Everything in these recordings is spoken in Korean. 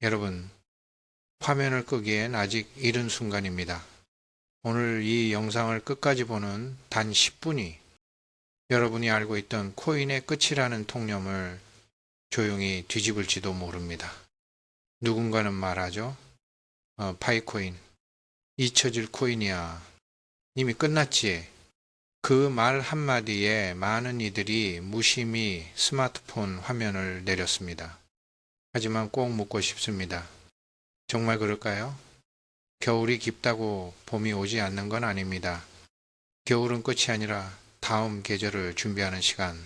여러분, 화면을 끄기엔 아직 이른 순간입니다. 오늘 이 영상을 끝까지 보는 단 10분이 여러분이 알고 있던 코인의 끝이라는 통념을 조용히 뒤집을지도 모릅니다. 누군가는 말하죠. 파이코인, 잊혀질 코인이야. 이미 끝났지. 그 말 한마디에 많은 이들이 무심히 스마트폰 화면을 내렸습니다. 하지만 꼭 묻고 싶습니다. 정말 그럴까요? 겨울이 깊다고 봄이 오지 않는 건 아닙니다. 겨울은 끝이 아니라 다음 계절을 준비하는 시간,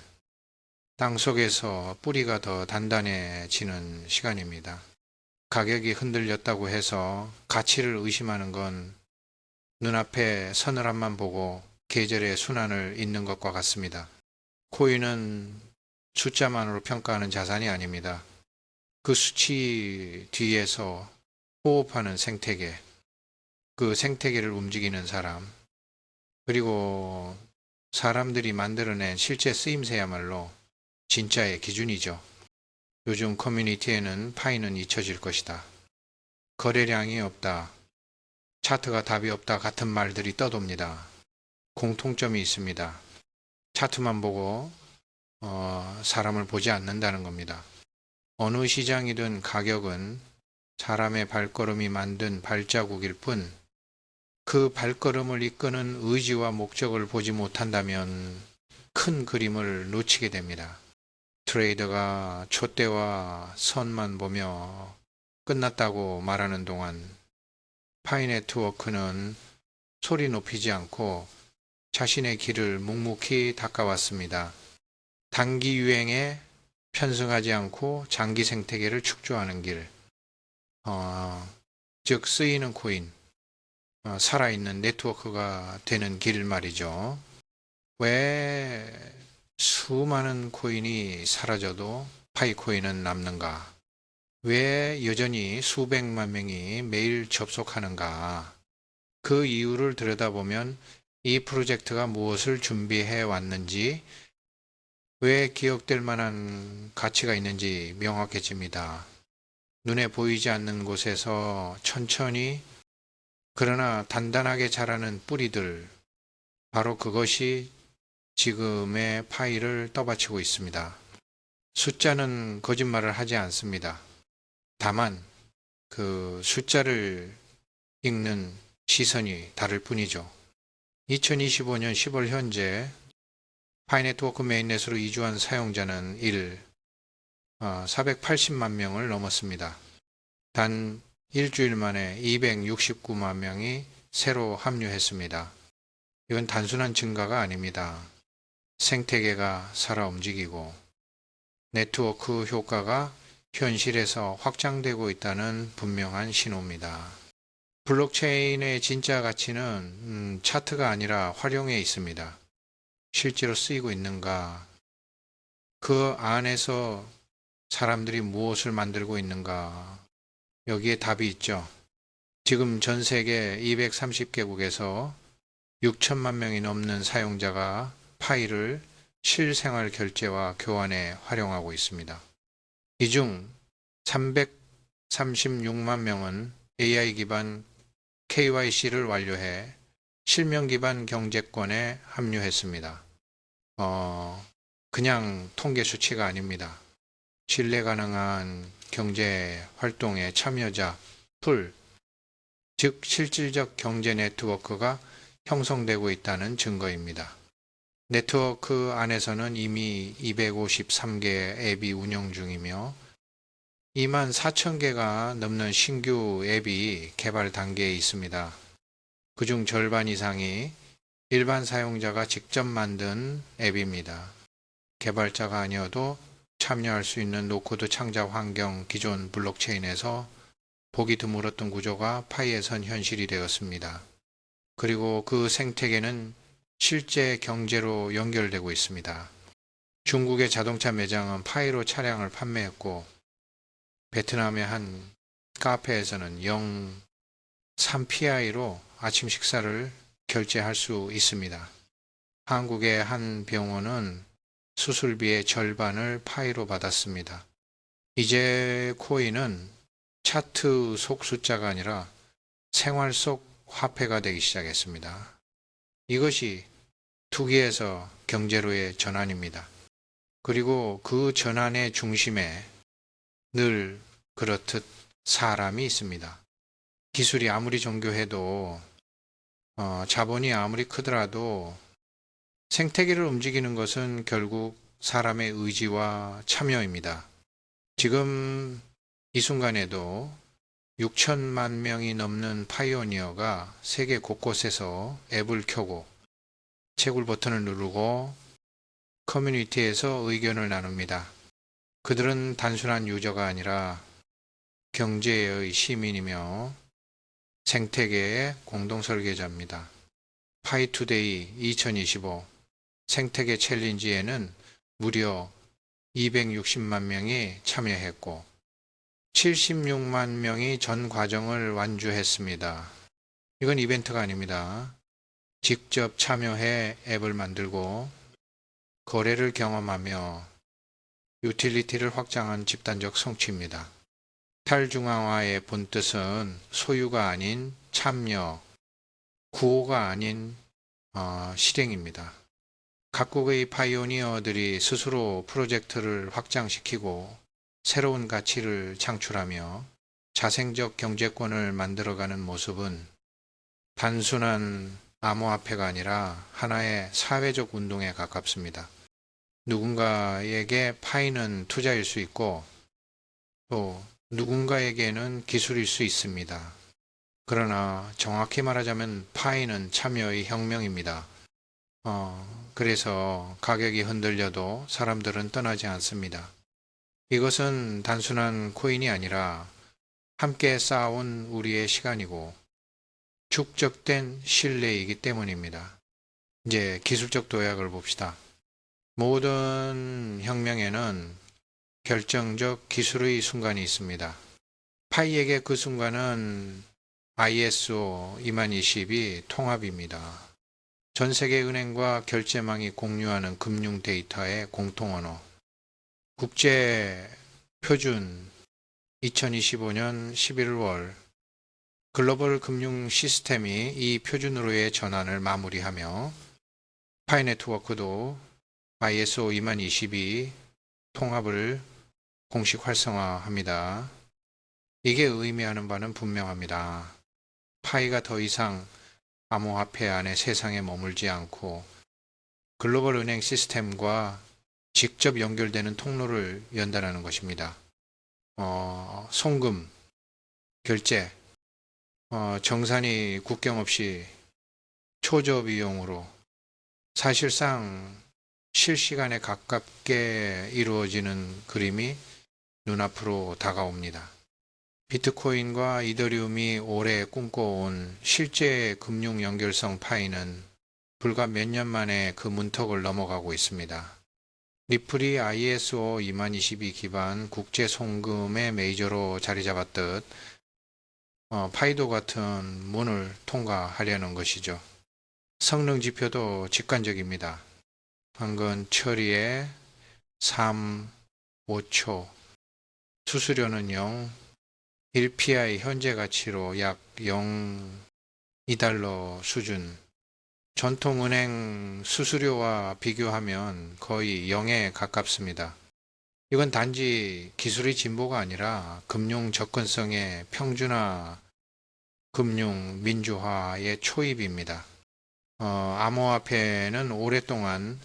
땅속에서 뿌리가 더 단단해지는 시간입니다. 가격이 흔들렸다고 해서 가치를 의심하는 건 눈앞에 서늘함만 보고 계절의 순환을 잇는 것과 같습니다. 코인은 숫자만으로 평가하는 자산이 아닙니다. 그 수치 뒤에서 호흡하는 생태계, 그 생태계를 움직이는 사람, 그리고 사람들이 만들어낸 실제 쓰임새야말로 진짜의 기준이죠. 요즘 커뮤니티에는 파이는 잊혀질 것이다. 거래량이 없다. 차트가 답이 없다 같은 말들이 떠돕니다. 공통점이 있습니다. 차트만 보고 사람을 보지 않는다는 겁니다. 어느 시장이든 가격은 사람의 발걸음이 만든 발자국일 뿐 그 발걸음을 이끄는 의지와 목적을 보지 못한다면 큰 그림을 놓치게 됩니다. 트레이더가 촛대와 선만 보며 끝났다고 말하는 동안 파이네트워크는 소리 높이지 않고 자신의 길을 묵묵히 닦아왔습니다. 단기 유행에 편승하지 않고 장기 생태계를 축조하는 길, 즉 쓰이는 코인, 살아있는 네트워크가 되는 길 말이죠. 왜 수많은 코인이 사라져도 파이코인은 남는가? 왜 여전히 수백만 명이 매일 접속하는가? 그 이유를 들여다보면 이 프로젝트가 무엇을 준비해 왔는지, 왜 기억될 만한 가치가 있는지 명확해집니다. 눈에 보이지 않는 곳에서 천천히 그러나 단단하게 자라는 뿌리들, 바로 그것이 지금의 파이를 떠받치고 있습니다. 숫자는 거짓말을 하지 않습니다. 다만 그 숫자를 읽는 시선이 다를 뿐이죠. 2025년 10월 현재 파이네트워크 메인넷으로 이주한 사용자는 480만 명을 넘었습니다. 단 일주일 만에 269만 명이 새로 합류했습니다. 이건 단순한 증가가 아닙니다. 생태계가 살아 움직이고 네트워크 효과가 현실에서 확장되고 있다는 분명한 신호입니다. 블록체인의 진짜 가치는 차트가 아니라 활용에 있습니다. 실제로 쓰이고 있는가? 그 안에서 사람들이 무엇을 만들고 있는가? 여기에 답이 있죠. 지금 전 세계 230개국에서 6천만 명이 넘는 사용자가 파이를 실생활 결제와 교환에 활용하고 있습니다. 이 중 336만 명은 AI 기반 KYC를 완료해 실명 기반 경제권에 합류했습니다. 그냥 통계 수치가 아닙니다. 신뢰 가능한 경제 활동의 참여자 풀, 즉 실질적 경제 네트워크가 형성되고 있다는 증거입니다. 네트워크 안에서는 이미 253개의 앱이 운영 중이며 2만 4천 개가 넘는 신규 앱이 개발 단계에 있습니다. 그중 절반 이상이 일반 사용자가 직접 만든 앱입니다. 개발자가 아니어도 참여할 수 있는 노코드 창작 환경, 기존 블록체인에서 보기 드물었던 구조가 파이에선 현실이 되었습니다. 그리고 그 생태계는 실제 경제로 연결되고 있습니다. 중국의 자동차 매장은 파이로 차량을 판매했고 베트남의 한 카페에서는 3PI로 아침 식사를 결제할 수 있습니다. 한국의 한 병원은 수술비의 절반을 파이로 받았습니다. 이제 코인은 차트 속 숫자가 아니라 생활 속 화폐가 되기 시작했습니다. 이것이 투기에서 경제로의 전환입니다. 그리고 그 전환의 중심에 늘 그렇듯 사람이 있습니다. 기술이 아무리 정교해도 자본이 아무리 크더라도 생태계를 움직이는 것은 결국 사람의 의지와 참여입니다. 지금 이 순간에도 6천만 명이 넘는 파이오니어가 세계 곳곳에서 앱을 켜고 채굴 버튼을 누르고 커뮤니티에서 의견을 나눕니다. 그들은 단순한 유저가 아니라 경제의 시민이며 생태계의 공동 설계자입니다. 파이투데이 2025 생태계 챌린지에는 무려 260만 명이 참여했고 76만 명이 전 과정을 완주했습니다. 이건 이벤트가 아닙니다. 직접 참여해 앱을 만들고 거래를 경험하며 유틸리티를 확장한 집단적 성취입니다. 탈중앙화의 본뜻은 소유가 아닌 참여, 구호가 아닌 실행입니다. 각국의 파이오니어들이 스스로 프로젝트를 확장시키고 새로운 가치를 창출하며 자생적 경제권을 만들어가는 모습은 단순한 암호화폐가 아니라 하나의 사회적 운동에 가깝습니다. 누군가에게 파이는 투자일 수 있고 또 누군가에게는 기술일 수 있습니다. 그러나 정확히 말하자면 파이는 참여의 혁명입니다. 그래서 가격이 흔들려도 사람들은 떠나지 않습니다. 이것은 단순한 코인이 아니라 함께 쌓아온 우리의 시간이고 축적된 신뢰이기 때문입니다. 이제 기술적 도약을 봅시다. 모든 혁명에는 결정적 기술의 순간이 있습니다. 파이에게 그 순간은 ISO 2020이 통합입니다. 전 세계 은행과 결제망이 공유하는 금융 데이터의 공통 언어. 국제 표준 2025년 11월 글로벌 금융 시스템이 이 표준으로의 전환을 마무리하며 파이 네트워크도 ISO 2022 통합을 공식 활성화합니다. 이게 의미하는 바는 분명합니다. 파이가 더 이상 암호화폐 안에 세상에 머물지 않고 글로벌 은행 시스템과 직접 연결되는 통로를 연다는 것입니다. 송금, 결제, 정산이 국경 없이 초저 비용으로 사실상 실시간에 가깝게 이루어지는 그림이 눈앞으로 다가옵니다. 비트코인과 이더리움이 오래 꿈꿔온 실제 금융 연결성 파이는 불과 몇 년 만에 그 문턱을 넘어가고 있습니다. 리플이 ISO 2022 기반 국제 송금의 메이저로 자리 잡았듯 파이도 같은 문을 통과하려는 것이죠. 성능 지표도 직관적입니다. 방금 처리에 3, 5초, 수수료는 0, 1PI 현재 가치로 약 0.2달러 수준. 전통은행 수수료와 비교하면 거의 0에 가깝습니다. 이건 단지 기술의 진보가 아니라 금융 접근성의 평준화, 금융 민주화의 초입입니다. 암호화폐는 오랫동안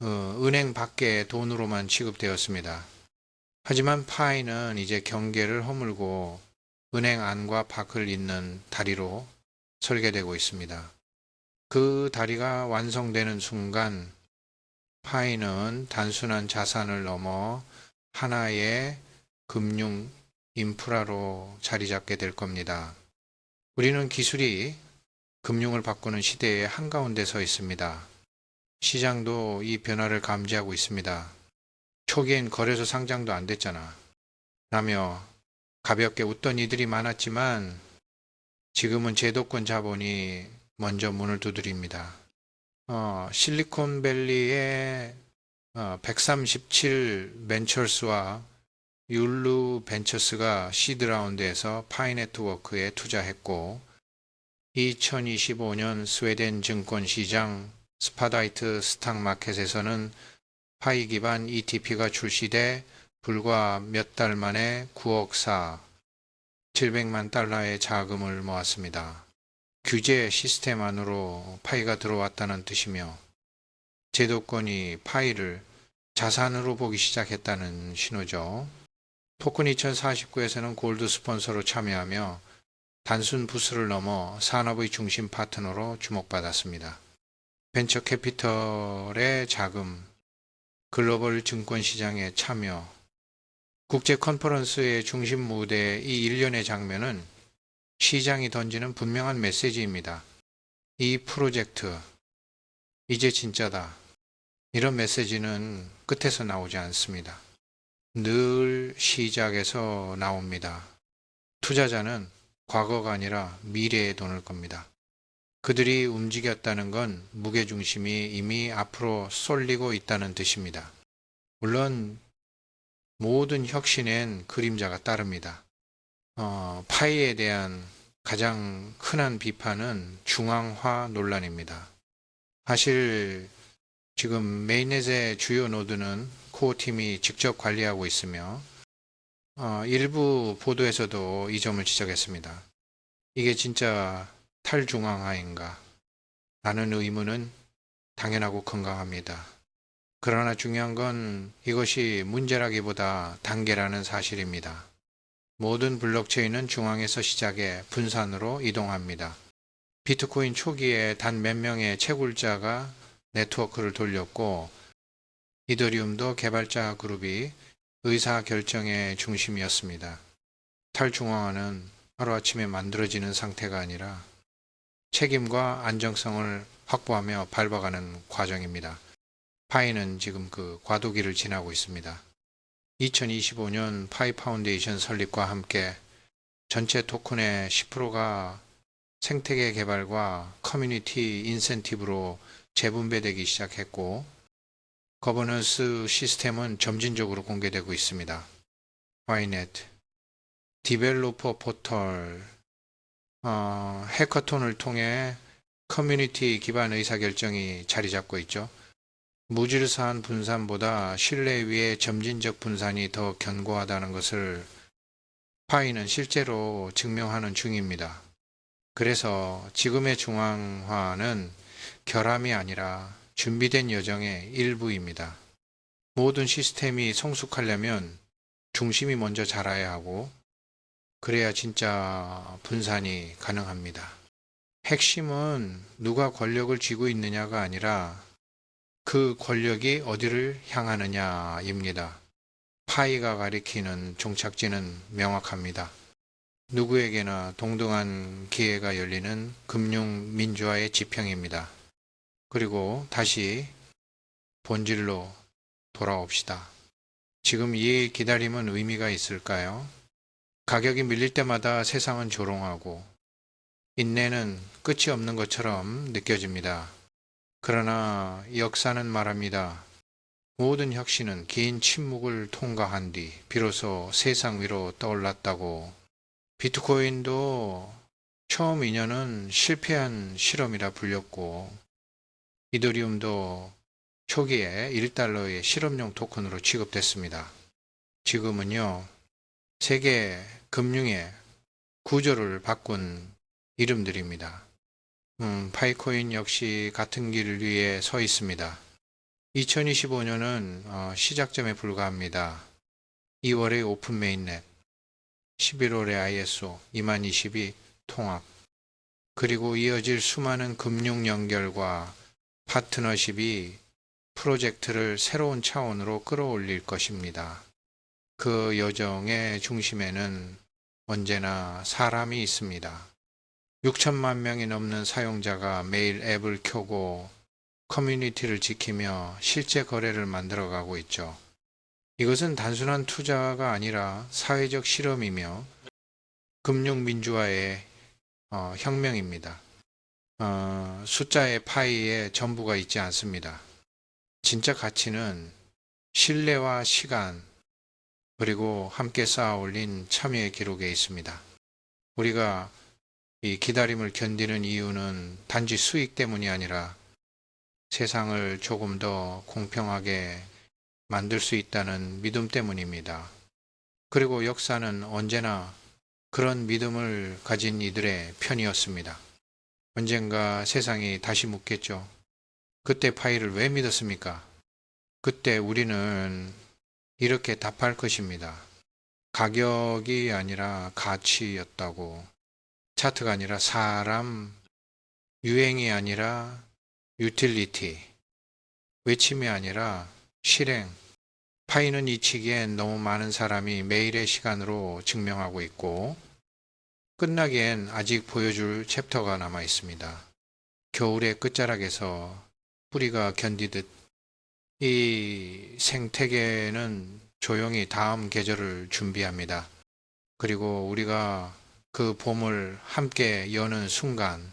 은행 밖의 돈으로만 취급되었습니다. 하지만 파이는 이제 경계를 허물고 은행 안과 밖을 잇는 다리로 설계되고 있습니다. 그 다리가 완성되는 순간 파이는 단순한 자산을 넘어 하나의 금융 인프라로 자리 잡게 될 겁니다. 우리는 기술이 금융을 바꾸는 시대의 한가운데 서 있습니다. 시장도 이 변화를 감지하고 있습니다. 초기엔 거래소 상장도 안 됐잖아 라며 가볍게 웃던 이들이 많았지만 지금은 제도권 자본이 먼저 문을 두드립니다. 실리콘밸리의 137 벤처스와 율루 벤처스가 시드 라운드에서 파이 네트워크에 투자했고 2025년 스웨덴 증권 시장 스파다이트 스탁 마켓에서는 파이 기반 ETP가 출시돼 불과 몇 달 만에 9억 700만 달러의 자금을 모았습니다. 규제 시스템 안으로 파이가 들어왔다는 뜻이며 제도권이 파이를 자산으로 보기 시작했다는 신호죠. 토큰 2049에서는 골드 스폰서로 참여하며 단순 부스를 넘어 산업의 중심 파트너로 주목받았습니다. 벤처 캐피털의 자금, 글로벌 증권 시장에 참여, 국제 컨퍼런스의 중심 무대 이 일련의 장면은 시장이 던지는 분명한 메시지입니다. 이 프로젝트, 이제 진짜다. 이런 메시지는 끝에서 나오지 않습니다. 늘 시작에서 나옵니다. 투자자는 과거가 아니라 미래에 돈을 겁니다. 그들이 움직였다는 건 무게중심이 이미 앞으로 쏠리고 있다는 뜻입니다. 물론 모든 혁신엔 그림자가 따릅니다. 파이에 대한 가장 흔한 비판은 중앙화 논란입니다. 사실 지금 메인넷의 주요 노드는 코어 팀이 직접 관리하고 있으며 일부 보도에서도 이 점을 지적했습니다. 이게 진짜 탈중앙화인가? 라는 의문은 당연하고 건강합니다. 그러나 중요한 건 이것이 문제라기보다 단계라는 사실입니다. 모든 블록체인은 중앙에서 시작해 분산으로 이동합니다. 비트코인 초기에 단 몇 명의 채굴자가 네트워크를 돌렸고 이더리움도 개발자 그룹이 의사결정의 중심이었습니다. 탈중앙화는 하루아침에 만들어지는 상태가 아니라 책임과 안정성을 확보하며 밟아가는 과정입니다. 파이는 지금 그 과도기를 지나고 있습니다. 2025년 파이 파운데이션 설립과 함께 전체 토큰의 10%가 생태계 개발과 커뮤니티 인센티브로 재분배되기 시작했고 거버넌스 시스템은 점진적으로 공개되고 있습니다. 파이넷, 디벨로퍼 포털, 해커톤을 통해 커뮤니티 기반 의사결정이 자리 잡고 있죠. 무질서한 분산보다 신뢰 위의 점진적 분산이 더 견고하다는 것을 파이는 실제로 증명하는 중입니다. 그래서 지금의 중앙화는 결함이 아니라 준비된 여정의 일부입니다. 모든 시스템이 성숙하려면 중심이 먼저 자라야 하고 그래야 진짜 분산이 가능합니다. 핵심은 누가 권력을 쥐고 있느냐가 아니라 그 권력이 어디를 향하느냐입니다. 파이가 가리키는 종착지는 명확합니다. 누구에게나 동등한 기회가 열리는 금융 민주화의 지평입니다. 그리고 다시 본질로 돌아옵시다. 지금 이 기다림은 의미가 있을까요? 가격이 밀릴 때마다 세상은 조롱하고 인내는 끝이 없는 것처럼 느껴집니다. 그러나 역사는 말합니다. 모든 혁신은 긴 침묵을 통과한 뒤 비로소 세상 위로 떠올랐다고. 비트코인도 처음 인연은 실패한 실험이라 불렸고 이더리움도 초기에 1달러의 실험용 토큰으로 취급됐습니다. 지금은요, 세계 금융의 구조를 바꾼 이름들입니다. 파이코인 역시 같은 길을 위해 서 있습니다. 2025년은 시작점에 불과합니다. 2월의 오픈 메인넷, 11월의 ISO 2022 통합, 그리고 이어질 수많은 금융 연결과 파트너십이 프로젝트를 새로운 차원으로 끌어올릴 것입니다. 그 여정의 중심에는 언제나 사람이 있습니다. 6천만 명이 넘는 사용자가 매일 앱을 켜고 커뮤니티를 지키며 실제 거래를 만들어가고 있죠. 이것은 단순한 투자가 아니라 사회적 실험이며 금융민주화의 혁명입니다. 숫자의 파이에 전부가 있지 않습니다. 진짜 가치는 신뢰와 시간, 그리고 함께 쌓아 올린 참여의 기록에 있습니다. 우리가 이 기다림을 견디는 이유는 단지 수익 때문이 아니라 세상을 조금 더 공평하게 만들 수 있다는 믿음 때문입니다. 그리고 역사는 언제나 그런 믿음을 가진 이들의 편이었습니다. 언젠가 세상이 다시 묻겠죠. 그때 파이를 왜 믿었습니까? 그때 우리는 이렇게 답할 것입니다. 가격이 아니라 가치였다고. 차트가 아니라 사람, 유행이 아니라 유틸리티, 외침이 아니라 실행. 파이는 이치기엔 너무 많은 사람이 매일의 시간으로 증명하고 있고, 끝나기엔 아직 보여줄 챕터가 남아 있습니다. 겨울의 끝자락에서 뿌리가 견디듯 이 생태계는 조용히 다음 계절을 준비합니다. 그리고 우리가 그 봄을 함께 여는 순간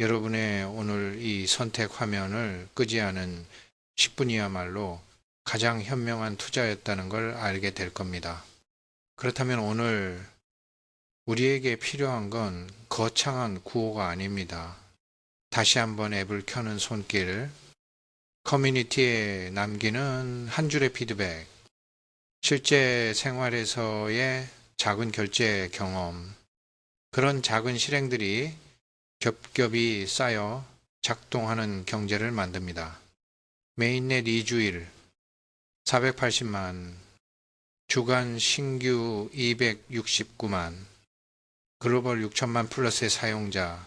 여러분의 오늘 이 선택 화면을 끄지 않은 10분이야말로 가장 현명한 투자였다는 걸 알게 될 겁니다. 그렇다면 오늘 우리에게 필요한 건 거창한 구호가 아닙니다. 다시 한번 앱을 켜는 손길, 커뮤니티에 남기는 한 줄의 피드백, 실제 생활에서의 작은 결제 경험, 그런 작은 실행들이 겹겹이 쌓여 작동하는 경제를 만듭니다. 메인넷 2주일 480만, 주간 신규 269만, 글로벌 6천만 플러스의 사용자,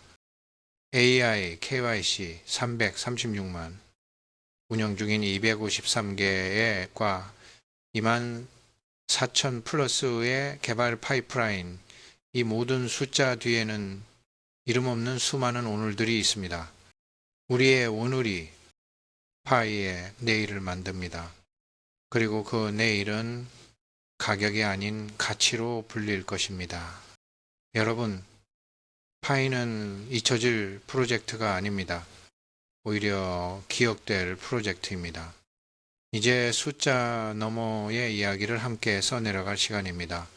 AI, KYC 336만, 운영 중인 253개의 과 2만 4천 플러스의 개발 파이프라인, 이 모든 숫자 뒤에는 이름 없는 수많은 오늘들이 있습니다. 우리의 오늘이 파이의 내일을 만듭니다. 그리고 그 내일은 가격이 아닌 가치로 불릴 것입니다. 여러분, 파이는 잊혀질 프로젝트가 아닙니다. 오히려 기억될 프로젝트입니다. 이제 숫자 너머의 이야기를 함께 써내려갈 시간입니다.